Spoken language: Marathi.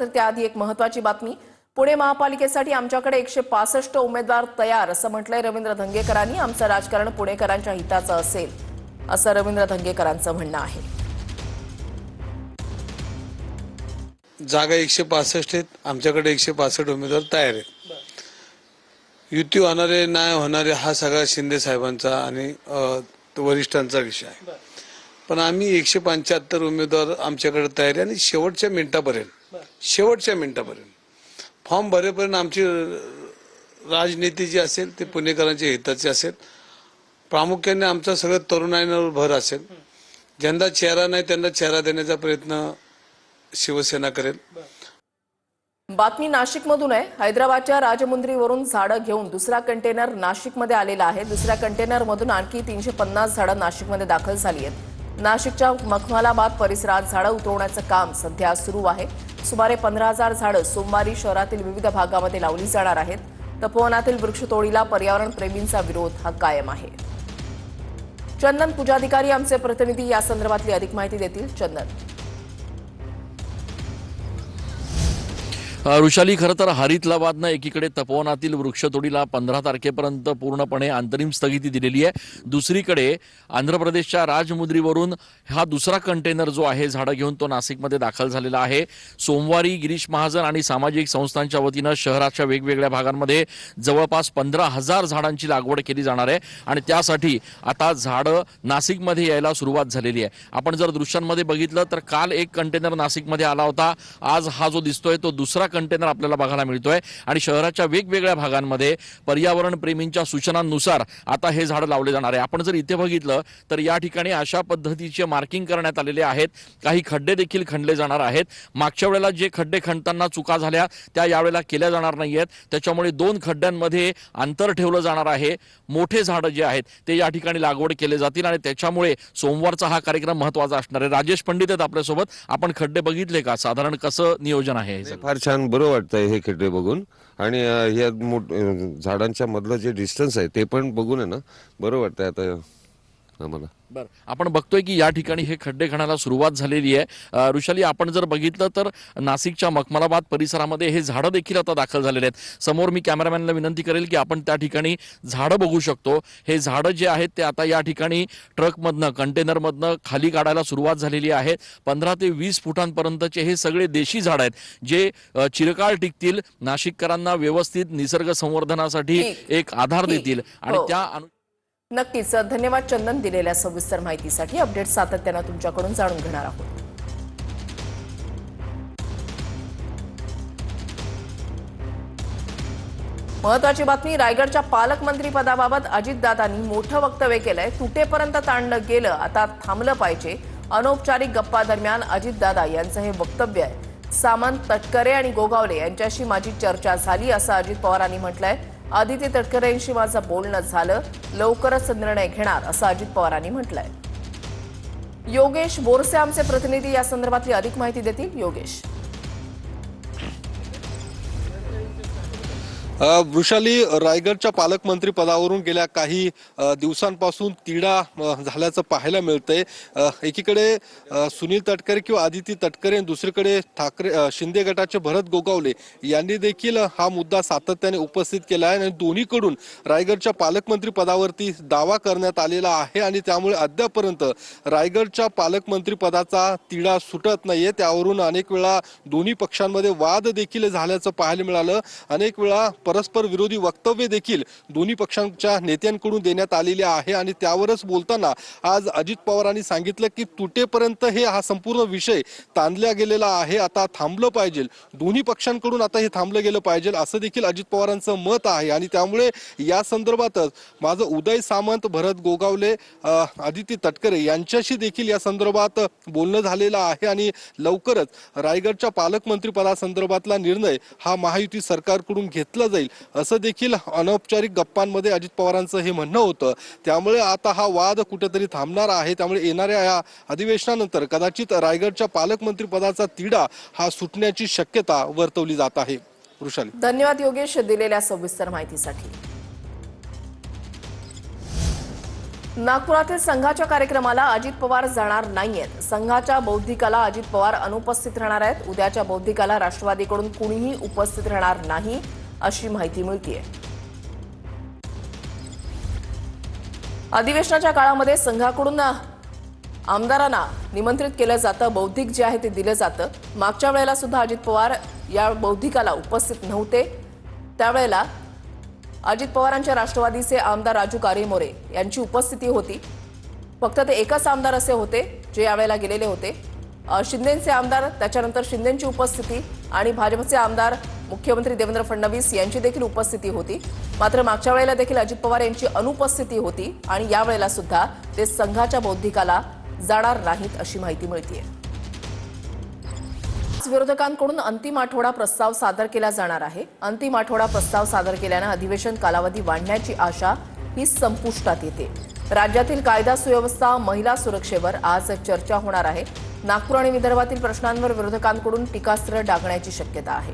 तर त्याआधी एक महत्त्वाची बातमी। पुणे महापालिकेसाठी आमच्याकडे 165 उमेदवार तयार असं म्हटलंय रवींद्र धंगेकरांनी। आमचं राजकारण पुणेकरांच्या हिताचं असेल असं रवींद्र धंगेकरांचं म्हणणं आहे। जागा 165 आहेत, आमच्याकडे 165 उमेदवार तयार आहेत। युती होणारे नाही होणारे हा सगळा शिंदे साहेबांचा आणि वरिष्ठांचा विषय आहे, पण आम्ही 175 उमेदवार आमच्याकडे तयार आहे आणि शेवटच्या मिनिटापर्यंत फॉर्म भरेपर्यंत आमची राजनीती जी असेल ते पुणेकरांच्या हिताची असेल। प्रामुख्याने आमचा सगळं तरुणांवर भर असेल। ज्यांना चेहरा नाही त्यांना चेहरा देण्याचा प्रयत्न शिवसेना करेल। बातमी नाशिकमधून आहे। हैदराबादच्या राजमुंद्रीवरून झाडं घेऊन दुसरा कंटेनर नाशिकमध्ये आलेला आहे। दुसऱ्या कंटेनरमधून आणखी 350 झाडं नाशिकमध्ये दाखल झाली आहेत। नाशिकच्या मखमलाबाद परिसरात झाडं उतरवण्याचं काम सध्या सुरू आहे। सुमारे 15,000 झाडं सोमवारी शहरातील विविध भागामध्ये लावली जाणार आहेत। तपोवनातील वृक्षतोडीला पर्यावरण प्रेमींचा विरोध हा कायम आहे। चंदन पूजाधिकारी आमचे प्रतिनिधी या संदर्भातली अधिक माहिती देतील। चंदन। ऋषाली, खरं तर हरितलाबादनं एकीकडे तपोवनातील वृक्षतोडीला 15 तारखेपर्यंत पूर्णपणे अंतरिम स्थगिती दिलेली आहे। दुसरीकडे आंध्र प्रदेशच्या राजमुद्रीवरून हा दुसरा कंटेनर जो आहे झाडं घेऊन तो नाशिकमध्ये दाखल झालेला आहे। सोमवारी गिरीश महाजन आणि सामाजिक संस्थांच्या वतीनं शहराच्या वेगवेगळ्या भागांमध्ये जवळपास 15,000 झाडांची लागवड केली जाणार आहे आणि त्यासाठी आता झाडं नाशिकमध्ये यायला सुरुवात झालेली आहे। आपण जर दृश्यांमध्ये बघितलं तर काल एक कंटेनर नाशिकमध्ये आला होता। आज हा जो दिसतोय तो दुसरा कंटेनर आपल्याला बघायला मिळतोय आणि शहराच्या वेगवेगळ्या भागांमध्ये पर्यावरण प्रेमींच्या सूचनांनुसार आता हे झाड लावले जाणार आहे। आपण जर इथे बघितलं तर या ठिकाणी अशा पद्धतीचे मार्किंग करण्यात आलेले आहेत। काही खड्डे देखील खणले जाणार आहेत। मागच्या वेळेला जे खड्डे खणताना चुका झाल्या त्या यावेळेला केल्या जाणार नाहीयेत। त्याच्यामुळे 2 खड्ड्यांमध्ये अंतर ठेवलं जाणार आहे। मोठे झाड जे आहेत ते या ठिकाणी लागवड केले जातील आणि त्याच्यामुळे सोमवारचा हा कार्यक्रम महत्त्वाचा असणार आहे। राजेश पंडित आहेत आपल्यासोबत। आपण खड्डे बघितले का? साधारण कसं नियोजन आहे? फार छान, बरं वाटतंय हे खड्डे बघून आणि या झाडांच्या मधलं जे डिस्टन्स आहे ते पण बघून आहे ना बरं वाटतंय आता आम्हाला। बरं, आपण बघतोय की या ठिकाणी हे खड्डे खणायला सुरुवात झालेली आहे। ऋषाली, आपण जर बघितलं तर नाशिकच्या मखमलाबाद परिसरामध्ये हे झाडं देखील आता दाखल झालेले आहेत। समोर मी कॅमेरामॅनला विनंती करेल की आपण त्या ठिकाणी झाडं बघू शकतो। हे झाडं जे आहेत ते आता या ठिकाणी ट्रकमधनं कंटेनरमधनं खाली काढायला सुरुवात झालेली आहे। 15 ते 20 फुटांपर्यंतचे हे सगळे देशी झाड आहेत जे चिरकाळ टिकतील, नाशिककरांना व्यवस्थित निसर्ग संवर्धनासाठी एक आधार देतील आणि त्या नक्कीच। धन्यवाद चंदन दिलेल्या सविस्तर माहितीसाठी। अपडेट सातत्याने तुमच्याकडून जाणून घेणार आहोत। महत्त्वाची बातमी। रायगडच्या पालकमंत्री पदाबाबत अजितदादांनी मोठं वक्तव्य केलंय। तुटेपर्यंत ताणलं गेलं, आता थांबलं पाहिजे। अनौपचारिक गप्पा दरम्यान अजितदादा यांचं हे वक्तव्य आहे। सामंत, तटकरे आणि गोगावले यांच्याशी माझी चर्चा झाली असं अजित पवारांनी म्हटलंय। आदिती तटकरेंशी माझं बोलणं झालं, लवकरच निर्णय घेणार असं अजित पवारांनी म्हटलंय। योगेश बोरसे आमचे प्रतिनिधी या संदर्भातली अधिक माहिती देतील। योगेश। वृषाली, रायगडच्या पालकमंत्री पदावरून गेल्या काही दिवसांपासून तिढा झाल्याचं पाहायला मिळतंय। एकीकडे सुनील तटकरे किंवा आदिती तटकरे, दुसरीकडे शिंदे गटाचे भरत गोगावले यांनी देखील हा मुद्दा सातत्याने उपस्थित केला आहे आणि दोन्हीकडून रायगडच्या पालकमंत्री पदावरती दावा करण्यात आलेला आहे आणि त्यामुळे अद्यापर्यंत रायगडच्या पालकमंत्री पदाचा तिढा सुटत नाहीये। त्यावरून अनेक वेळा दोन्ही पक्षांमध्ये वाद देखील झाल्याचं पाहायला मिळालं। अनेक वेळा परस्पर विरोधी वक्तव्य देखील दोन्ही पक्षांच्या नेत्यांकडून देण्यात आलेले आहे आणि त्यावरच बोलताना आज अजित पवारांनी सांगितलं की तुटेपर्यंत हा संपूर्ण विषय ताणला गेलेला आहे, आता थांबलं पाहिजे। दोन्ही पक्षांकडून आता हे थांबलं गेलं पाहिजे असं देखील अजित पवारांचं मत आहे आणि त्यामुळे या संदर्भातच माझं उदय सामंत, भरत गोगावले, आदिती तटकरे यांच्याशी देखील या संदर्भात बोलणं झालेलं आहे आणि लवकरच रायगडच्या पालकमंत्री पदासंदर्भातला निर्णय हा महायुती सरकारकडून घेतला जाईल असं देखील अनौपचारिक गप्पांमध्ये अजित पवारांचं हे म्हणणं होतं। त्यामुळे आता हा वाद कुठेतरी थांबणार आहे। त्यामुळे येणाऱ्या या अधिवेशनानंतर कदाचित रायगडच्या पालकमंत्री पदाचा तिढा हा सुटण्याची शक्यता वर्तवली जात आहे। वृषाली, धन्यवाद योगेश दिलेल्या सविस्तर माहितीसाठी। नागपुरातील संघाच्या कार्यक्रमाला अजित पवार जाणार नाहीयेत. संघाच्या बौद्धिकाला अजित पवार अनुपस्थित राहणार आहेत. उद्याच्या बौद्धिकाला राष्ट्रवादीकडून कुणीही उपस्थित राहणार नाही अशी माहिती मिळतेय. अधिवेशनाच्या काळामध्ये संघाकडून आमदारांना निमंत्रित केलं जातं. बौद्धिक जे आहे ते दिलं जातं. मागच्या वेळेला सुद्धा अजित पवार या बौद्धिकाला उपस्थित नव्हते. त्यावेळेला अजित पवारांच्या राष्ट्रवादीचे आमदार राजू कारेमोरे यांची उपस्थिती होती. फक्त ते एकच आमदार असे होते जे यावेळेला गेलेले होते. शिंदेचे आमदार, त्याच्यानंतर शिंदेची उपस्थिती आणि भाजपचे आमदार मुख्यमंत्री देवेंद्र फडणवीस यांची देखील उपस्थिती होती. मात्र मागच्या वेळेला देखील अजित पवार यांची अनुपस्थिती होती आणि यावेळेला सुद्धा ते संघाच्या बौद्धिकाला जाणार नाहीत अशी माहिती मिळतेय. विरोधकांकडून अंतिम आठवडा प्रस्ताव सादर केला जाणार आहे. अंतिम आठवडा प्रस्ताव सादर केल्यानं अधिवेशन कालावधी वाढण्याची आशा ही संपुष्टात येते. राज्यातील कायदा सुव्यवस्था, महिला सुरक्षेवर आज चर्चा होणार आहे. नागपूर आणि विदर्भातील प्रश्नांवर विरोधकांकडून टीकास्त्र डागण्याची शक्यता आहे.